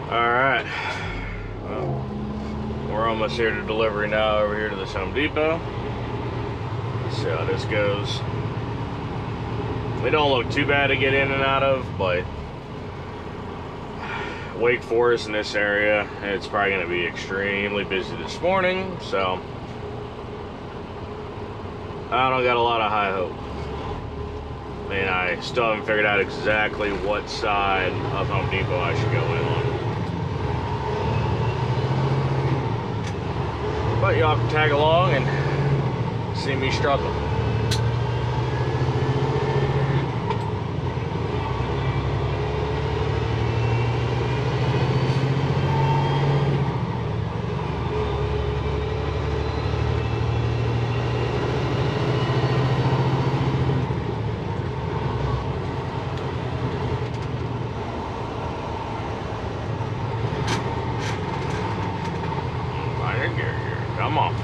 Alright, well, we're almost here to delivery now over here to this Home Depot. Let's see how this goes. They don't look too bad to get in and out of, but Wake Forest in this area, it's probably going to be extremely busy this morning, so I don't got a lot of high hope. And I still haven't figured out exactly what side of Home Depot I should go in on. But y'all can tag along and see me struggle. Come on.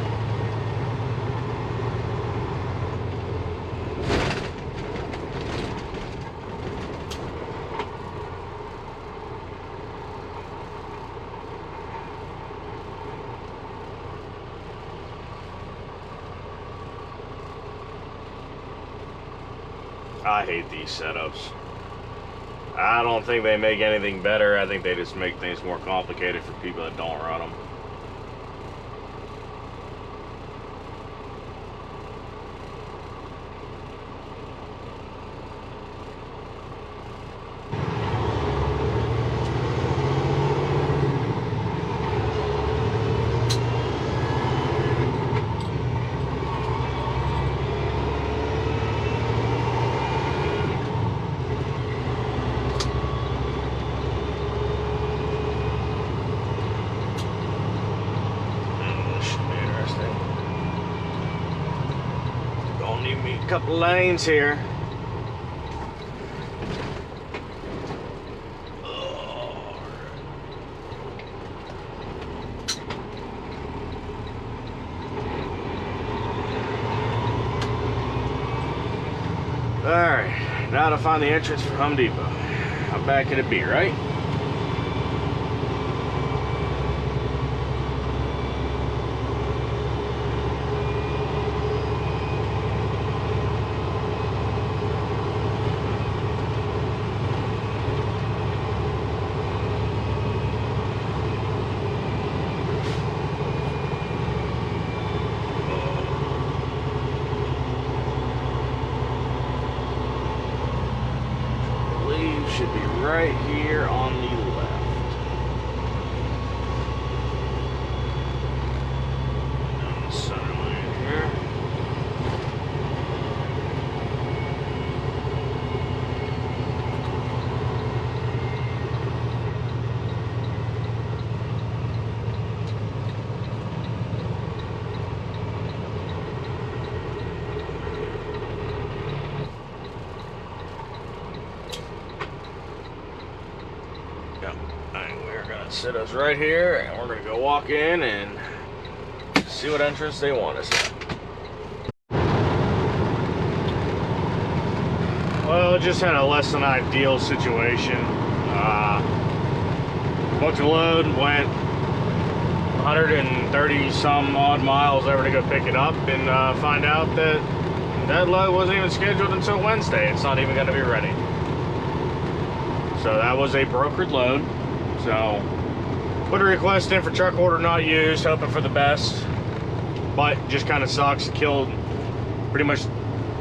I hate these setups. I don't think they make anything better. I think they just make things more complicated for people that don't run them. Couple lanes here. Alright, now to find the entrance for Home Depot. How bad could it be, right? Should be right here on the left. Down the center lane here. We're gonna sit us right here and we're gonna go walk in and see what entrance they want us at. Well, just had a less than ideal situation. Booked a load, went 130 some odd miles over to go pick it up and find out that that load wasn't even scheduled until Wednesday. It's not even gonna be ready. So that was a brokered load. So put a request in for truck order not used, hoping for the best, but just kind of sucks. Killed pretty much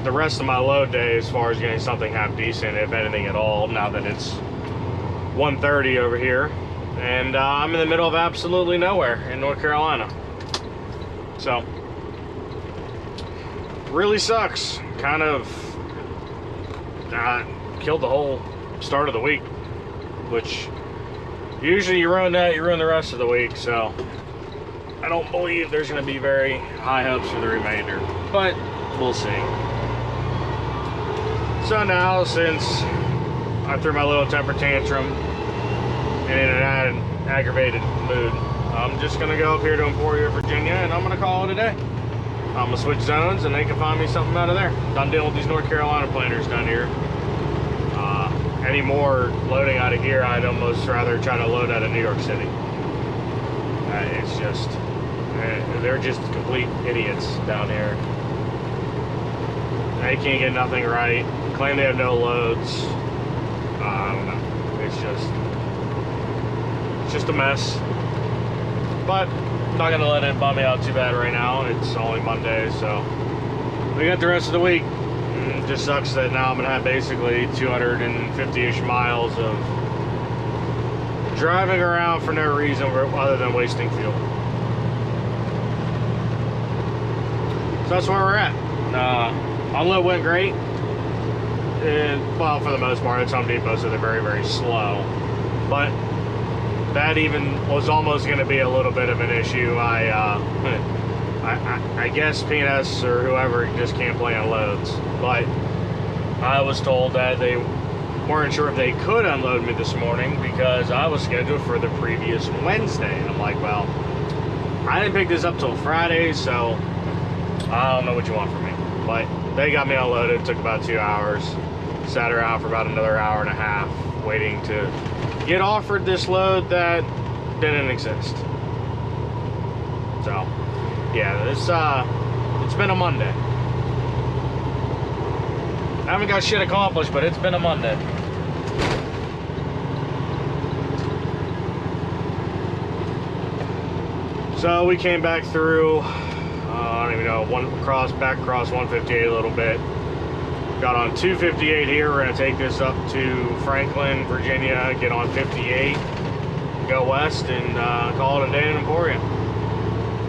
the rest of my load day as far as getting something half decent, if anything at all, now that it's 1:30 over here. And I'm in the middle of absolutely nowhere in North Carolina. So really sucks. Kind of killed the whole start of the week, which usually you ruin that, you ruin the rest of the week. So I don't believe there's going to be very high hopes for the remainder, but we'll see. So now, since I threw my little temper tantrum and in an aggravated mood, I'm just going to go up here to Emporia, Virginia, and I'm going to call it a day. I'm going to switch zones and they can find me something out of there. Done dealing with these North Carolina planners down here. any more loading out of here, I'd almost rather try to load out of New York City. It's just, they're just complete idiots down here. They can't get nothing right. Claim they have no loads. I don't know. It's just a mess. But not gonna let it bum me out too bad right now. It's only Monday, so we got the rest of the week. It just sucks that now I'm gonna have basically 250-ish miles of driving around for no reason other than wasting fuel. So that's where we're at. Unload went great. Well, for the most part, it's Home Depot, so they're very, very slow. But that even was almost going to be a little bit of an issue. I guess P&S or whoever just can't play on loads. But I was told that they weren't sure if they could unload me this morning because I was scheduled for the previous Wednesday. And I'm like, well, I didn't pick this up till Friday, so I don't know what you want from me. But they got me unloaded. It took about 2 hours. Sat around for about another hour and a half waiting to get offered this load that didn't exist. So yeah, it's been a Monday. I haven't got shit accomplished, but it's been a Monday. So we came back through, I don't even know, back across 158 a little bit. Got on 258 here. We're gonna take this up to Franklin, Virginia, get on 58, go west, and call it a day in Emporia.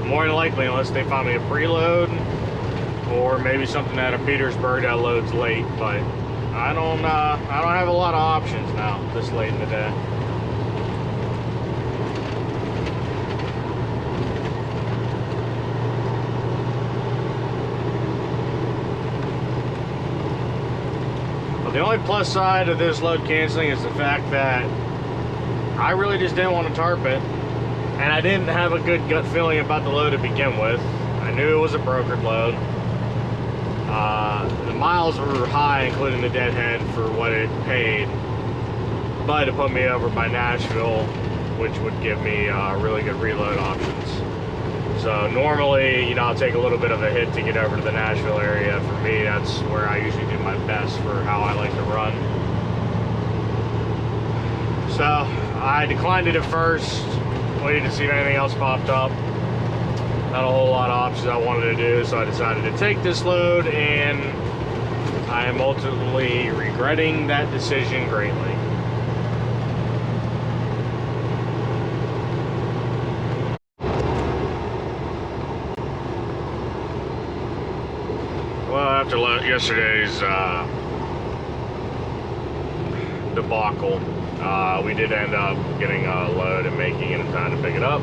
More than likely, unless they find me a preload, or maybe something out of Petersburg that loads late. But I don't have a lot of options now this late in the day. The only plus side of this load canceling is the fact that I really just didn't want to tarp it, and I didn't have a good gut feeling about the load to begin with. I knew it was a brokered load. The miles were high, including the deadhead, for what it paid, but it put me over by Nashville, which would give me really good reload options. So normally, you know, I'll take a little bit of a hit to get over to the Nashville area. For me, that's where I usually do my best for how I like to run. So I declined it at first, waited to see if anything else popped up. Not a whole lot of options I wanted to do, so I decided to take this load, and I am ultimately regretting that decision greatly. Well, after yesterday's debacle, we did end up getting a load and making it in time to pick it up.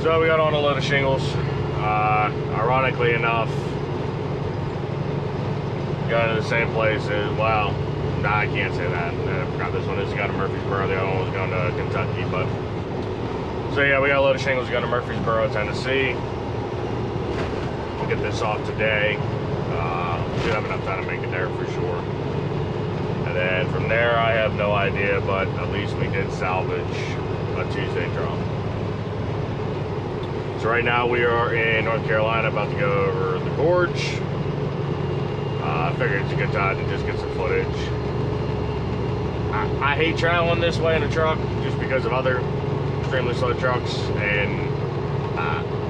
So we got on a load of shingles. Ironically enough, got into the same place as, well, nah, I can't say that. I forgot this one is going to Murfreesboro. The other one was going to Kentucky. But so yeah, we got a load of shingles going to Murfreesboro, Tennessee. We'll get this off today. Should have enough time to make it there for sure. And then from there, I have no idea, but at least we did salvage a Tuesday drop. So right now we are in North Carolina, about to go over the gorge. I figured it's a good time to just get some footage. I hate traveling this way in a truck just because of other extremely slow trucks, and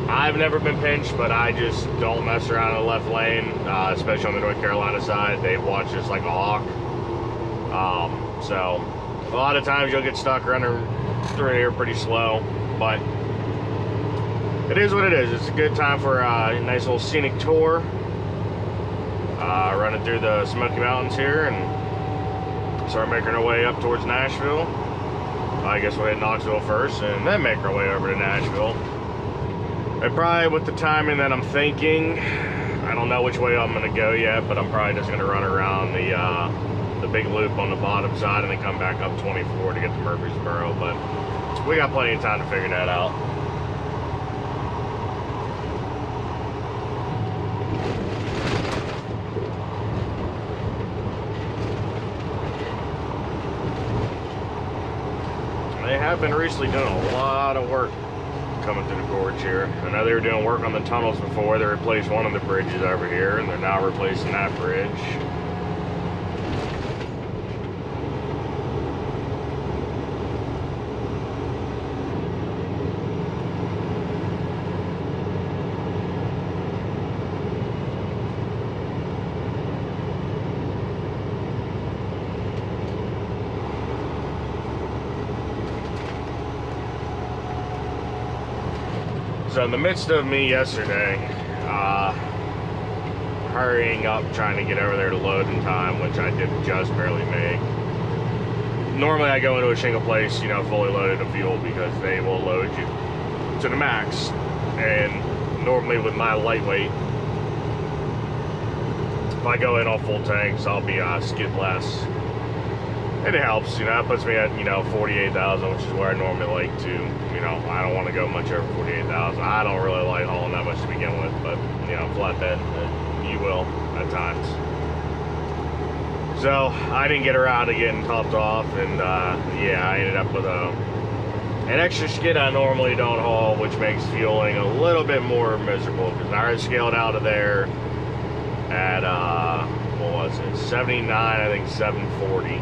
I've never been pinched, but I just don't mess around in the left lane, especially on the North Carolina side. They watch this like a hawk. So a lot of times you'll get stuck running through here pretty slow, but it is what it is. It's a good time for a nice little scenic tour. Running through the Smoky Mountains here and start making our way up towards Nashville. I guess we'll hit Knoxville first and then make our way over to Nashville. And probably with the timing that I'm thinking, I don't know which way I'm going to go yet, but I'm probably just going to run around the big loop on the bottom side and then come back up 24 to get to Murfreesboro. But we got plenty of time to figure that out. they have been recently doing a lot of work coming through the gorge here. I know they were doing work on the tunnels before. They replaced one of the bridges over here, and they're now replacing that bridge. So in the midst of me yesterday, hurrying up, trying to get over there to load in time, which I did just barely make. Normally I go into a shingle place, you know, fully loaded of fuel because they will load you to the max. And normally with my lightweight, if I go in on full tanks, I'll be skid less. And it helps, you know, it puts me at, you know, 48,000, which is where I normally like to, you know, I don't want to go much over 48,000. I don't really like hauling that much to begin with, but, you know, flatbed, you will at times. So, I didn't get around to getting topped off, and, yeah, I ended up with an extra skid I normally don't haul, which makes fueling a little bit more miserable, because I already scaled out of there at, what was it, 79, I think 740.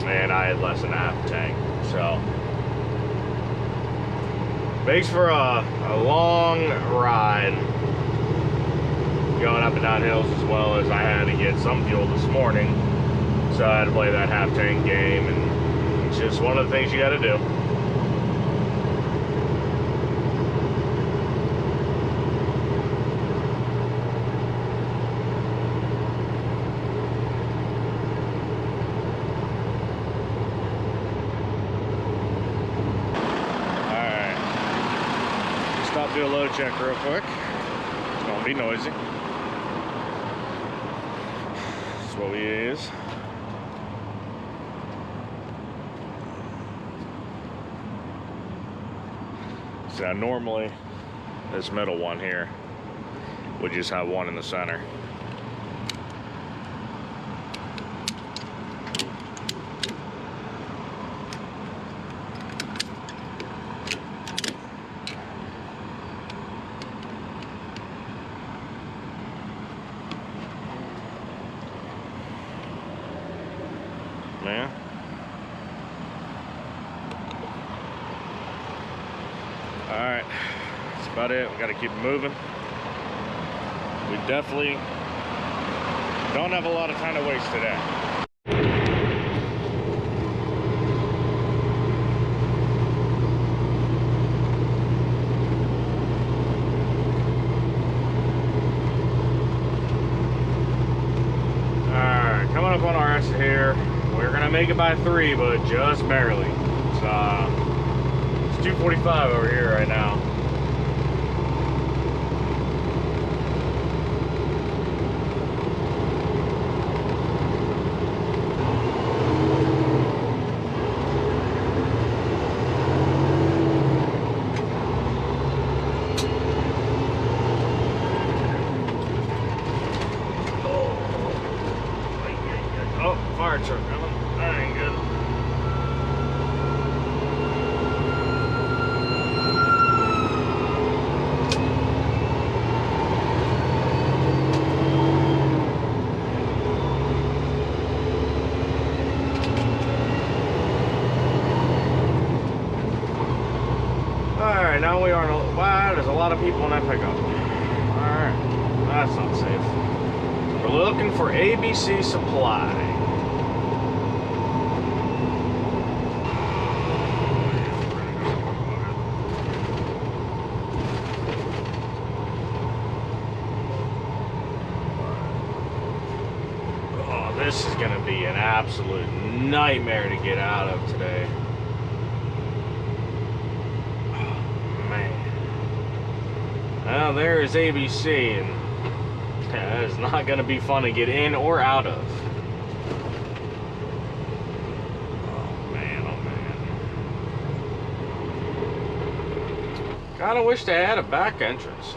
And I had less than a half tank, so makes for a long ride going up and down hills, as well as I had to get some fuel this morning, so I had to play that half tank game, and it's just one of the things you got to do. Do a load check real quick. It's gonna be noisy. That's what we use. So normally this middle one here would just have one in the center. Man. Alright, that's about it. We gotta keep moving. We definitely don't have a lot of time to waste today. Alright, coming up on our exit here. We're gonna make it by 3, but just barely. It's 2:45 over here right now. Oh, fire truck coming. That ain't good. Alright, now we are, wow, there's a lot of people in that pickup. Alright, that's not safe. We're looking for ABC Supply. Oh, this is gonna be an absolute nightmare to get out of today. Well, there is ABC, and that is not going to be fun to get in or out of. Oh man, oh man. Kind of wish they had a back entrance.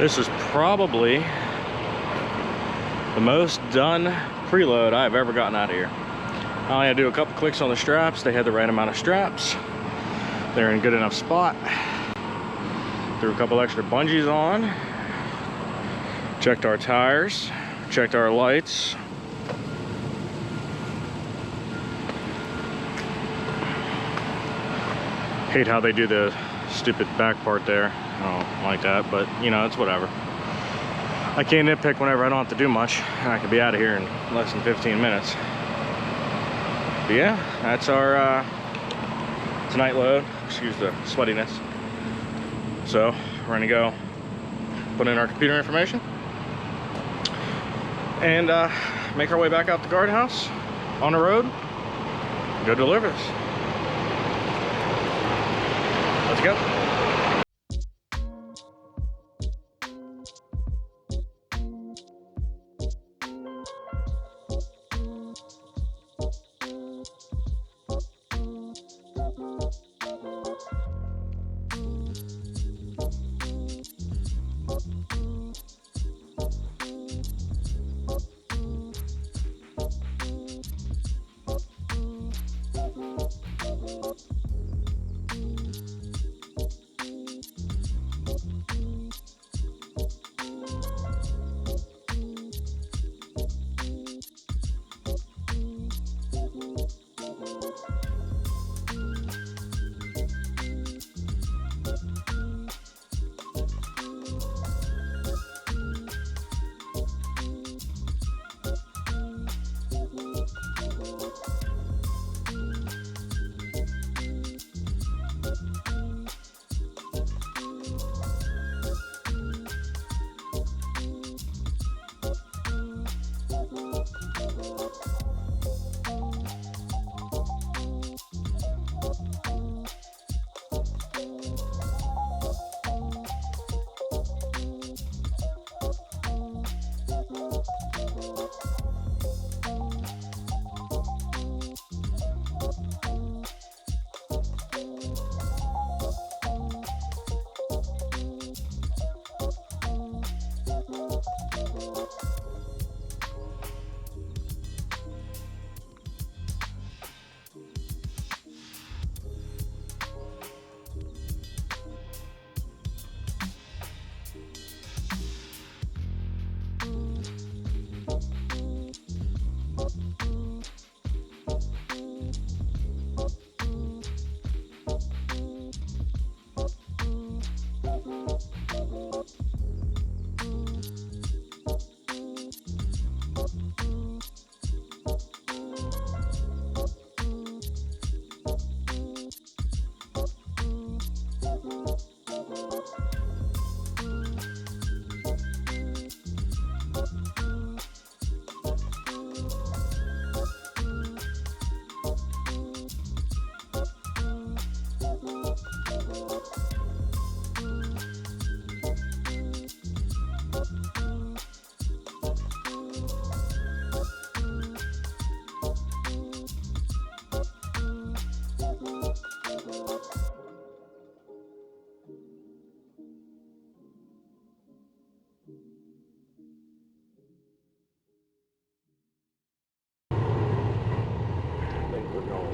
This is probably the most done preload I've ever gotten out of here. I only had to do a couple clicks on the straps. They had the right amount of straps. They're in good enough spot. Threw a couple extra bungees on. Checked our tires. Checked our lights. Hate how they do the stupid back part there. I don't like that, but you know, it's whatever. I can't nitpick whenever I don't have to do much, and I can be out of here in less than 15 minutes. But yeah, that's our tonight load. Excuse the sweatiness. So we're gonna go put in our computer information and make our way back out the guardhouse on the road and go deliver this. Let's go.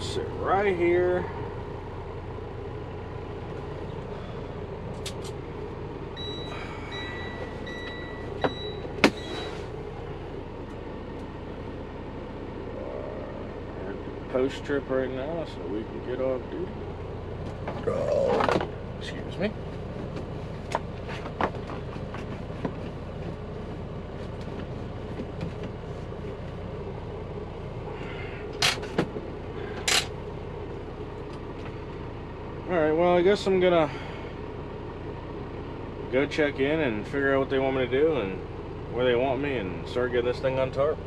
Sit right here. Post trip right now so we can get off duty. Oh, excuse me. Alright, well, I guess I'm gonna go check in and figure out what they want me to do and where they want me and start getting this thing untarped.